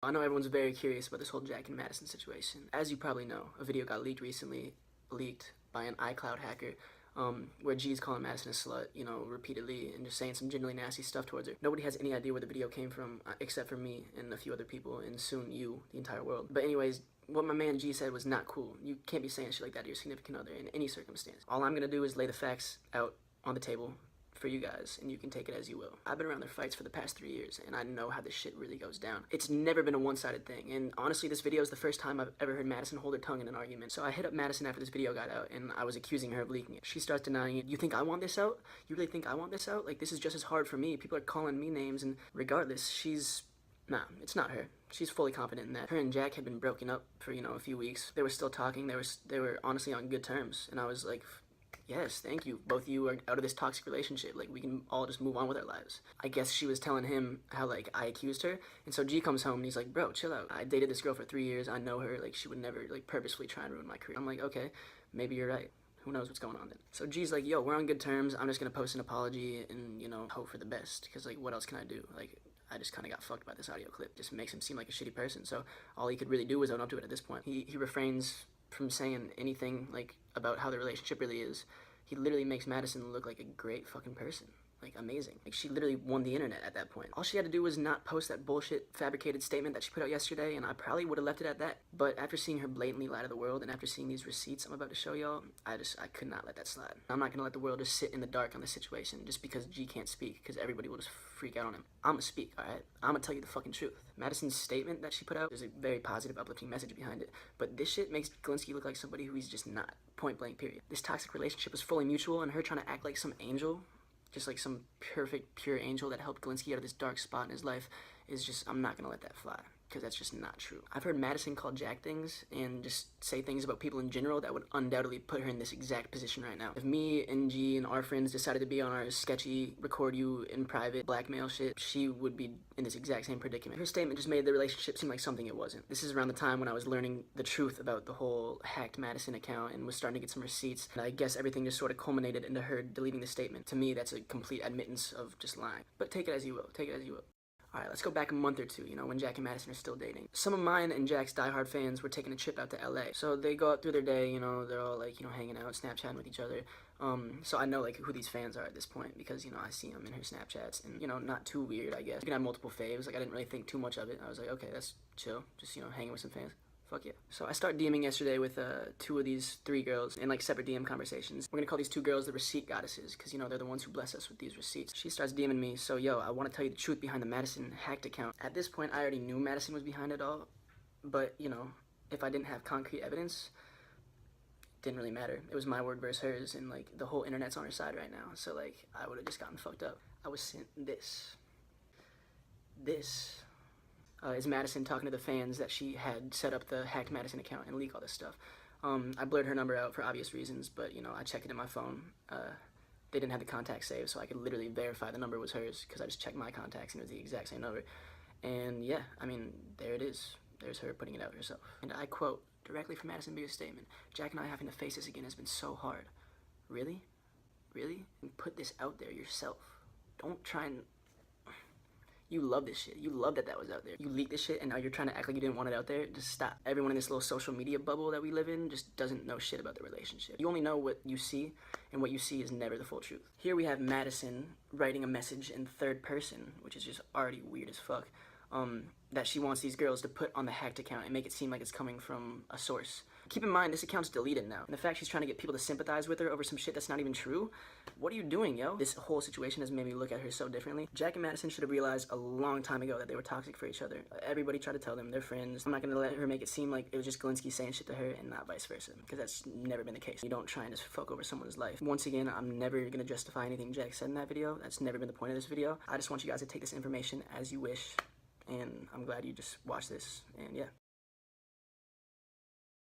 I know everyone's very curious about this whole Jack and Madison situation. As you probably know, a video got leaked recently, by an iCloud hacker, where G's calling Madison a slut, you know, repeatedly, and just saying some genuinely nasty stuff towards her. Nobody has any idea where the video came from, except for me and a few other people, and soon you, the entire world. But anyways, what my man G said was not cool. You can't be saying shit like that to your significant other in any circumstance. All I'm gonna do is lay the facts out on the table for you guys, and you can take it as you will. I've been around their fights for the past 3 years, and I know how this shit really goes down. It's never been a one-sided thing, and honestly, this video is the first time I've ever heard Madison hold her tongue in an argument. So I hit up Madison after this video got out, and I was accusing her of leaking it. She starts denying it. You think I want this out? You really think I want this out? Like, this is just as hard for me. People are calling me names, and regardless, nah, it's not her. She's fully confident in that. Her and Jack had been broken up for, you know, a few weeks. They were still talking. They were honestly on good terms, and I was like, yes, thank you. Both of you are out of this toxic relationship. Like, we can all just move on with our lives. I guess she was telling him how, like, I accused her. And so G comes home and he's like, bro, chill out. I dated this girl for 3 years. I know her. Like, she would never, like, purposefully try and ruin my career. I'm like, okay, maybe you're right. Who knows what's going on then? So G's like, yo, we're on good terms. I'm just gonna post an apology and, you know, hope for the best. Because, like, what else can I do? Like, I just kind of got fucked by this audio clip. Just makes him seem like a shitty person. So all he could really do was own up to it at this point. He refrains from saying anything, like, about how the relationship really is. He literally makes Madison look like a great fucking person. Like, amazing. Like, she literally won the internet at that point. All she had to do was not post that bullshit fabricated statement that she put out yesterday, and I probably would have left it at that. But after seeing her blatantly lie to the world, and after seeing these receipts I'm about to show y'all, I could not let that slide. I'm not gonna let the world just sit in the dark on this situation just because G can't speak, because everybody will just freak out on him. I'ma speak, alright? I'ma tell you the fucking truth. Madison's statement that she put out, there's a very positive, uplifting message behind it, but this shit makes Glinsky look like somebody who he's just not. Point blank, period. This toxic relationship was fully mutual, and her trying to act like some angel, just like some perfect, pure angel that helped Glinsky out of this dark spot in his life, is just, I'm not gonna let that fly, because that's just not true. I've heard Madison call Jack things and just say things about people in general that would undoubtedly put her in this exact position right now. If me and G and our friends decided to be on our sketchy, record you in private, blackmail shit, she would be in this exact same predicament. Her statement just made the relationship seem like something it wasn't. This is around the time when I was learning the truth about the whole hacked Madison account and was starting to get some receipts, and I guess everything just sort of culminated into her deleting the statement. To me, that's a complete admittance of just lying. But take it as you will. Take it as you will. Alright, let's go back a month or two, you know, when Jack and Madison are still dating. Some of mine and Jack's diehard fans were taking a trip out to LA. So they go out through their day, you know, they're all like, you know, hanging out, Snapchatting with each other. So I know, like, who these fans are at this point because, you know, I see them in her Snapchats and, you know, not too weird, I guess. You can have multiple faves. Like, I didn't really think too much of it. I was like, okay, that's chill. Just, you know, hanging with some fans. Fuck yeah. So I start DMing yesterday with 2 of these 3 girls in like separate DM conversations. We're gonna call these 2 girls the receipt goddesses because, you know, they're the ones who bless us with these receipts. She starts DMing me, so yo, I want to tell you the truth behind the Madison hacked account. At this point, I already knew Madison was behind it all, but, you know, if I didn't have concrete evidence, it didn't really matter. It was my word versus hers, and like the whole internet's on her side right now, so like I would have just gotten fucked up. I was sent this. Is Madison talking to the fans that she had set up the hacked Madison account and leak all this stuff. I blurred her number out for obvious reasons, but, you know, I checked it in my phone. They didn't have the contact saved, so I could literally verify the number was hers because I just checked my contacts and it was the exact same number. And yeah, I mean, there it is. There's her putting it out herself. And I quote directly from Madison Beer's statement, "Jack and I having to face this again has been so hard." Really? Really? And put this out there yourself. Don't try and... You love this shit. You love that that was out there. You leaked this shit and now you're trying to act like you didn't want it out there. Just stop. Everyone in this little social media bubble that we live in just doesn't know shit about the relationship. You only know what you see, and what you see is never the full truth. Here we have Madison writing a message in third person, which is just already weird as fuck, that she wants these girls to put on the hacked account and make it seem like it's coming from a source. Keep in mind, this account's deleted now. And the fact she's trying to get people to sympathize with her over some shit that's not even true, what are you doing, yo? This whole situation has made me look at her so differently. Jack and Madison should have realized a long time ago that they were toxic for each other. Everybody tried to tell them they're friends. I'm not gonna let her make it seem like it was just Glinsky saying shit to her and not vice versa, because that's never been the case. You don't try and just fuck over someone's life. Once again, I'm never gonna justify anything Jack said in that video. That's never been the point of this video. I just want you guys to take this information as you wish, and I'm glad you just watched this, and yeah.